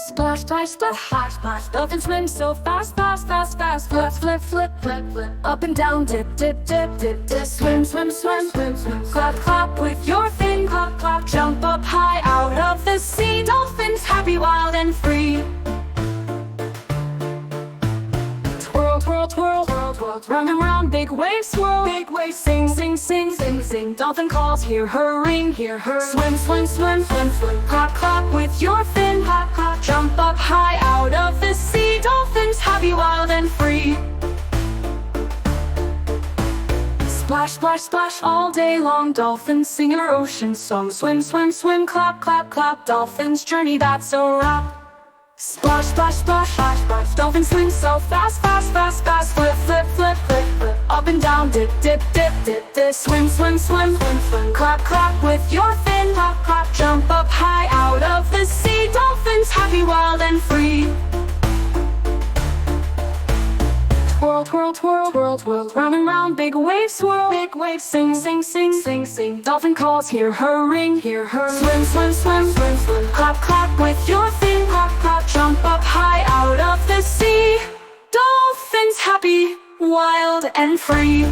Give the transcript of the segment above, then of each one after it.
Splash, splash, splash, splash, splash. Dolphin swim so fast, fast, fast, fast. Flip, flip, flip, flip, flip. Up and down, dip, dip, dip, dip, dip. Swim, swim, swim, swim, swim. Clap, clap with your fin, clap, clap. Jump up high out of the sea. Dolphins happy, wild and free. Twirl, twirl, twirl, twirl, twirl. Round and round, big waves swirl, big waves sing, sing, sing, sing, sing. Dolphin calls, hear her ring, hear her. Swim, swim, swim, swim, swim. Clap, clap with your fin, clap, clap. Jump up high out of the sea. Dolphins happy, wild and free. Splash, splash, splash all day long. Dolphins sing our ocean song. Swim, swim, swim, clap, clap, clap. Dolphins journey, that's a wrap. Splash, splash, splash, splash, splash. Dolphins swim so fast, fast, fast, fast. Flip, flip, flip, flip, flip. Up and down, dip, dip, dip, dip, dip. Swim, swim, swim, swim, swim. Clap, clap with your fin, clap, clap. Jump up high out of the sea. Dolphins happy, wild and free. Twirl, twirl, twirl, twirl, twirl. Round and round, big waves swirl, big waves sing, sing, sing, sing, sing. Dolphin calls, hear her ring, hear her. Swim, swim, swim, swim, swim. Clap, clap with your fin, clap, clap. Jump up high out of the sea. Dolphins happy, wild and free.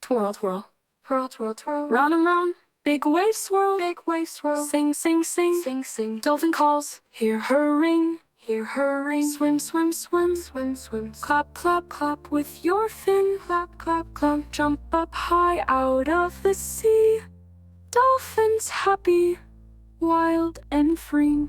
Twirl, twirl, twirl, twirl, twirl. Round and round, big waves swirl, big waves swirl. Sing, sing, sing, sing, sing. Dolphin calls, hear her ring, hear her ring. Swim, swim, swim, swim, swim. Clap, clap, clap with your fin. Clap, clap, clap. Jump up high out of the sea. Dolphins happy, wild and free.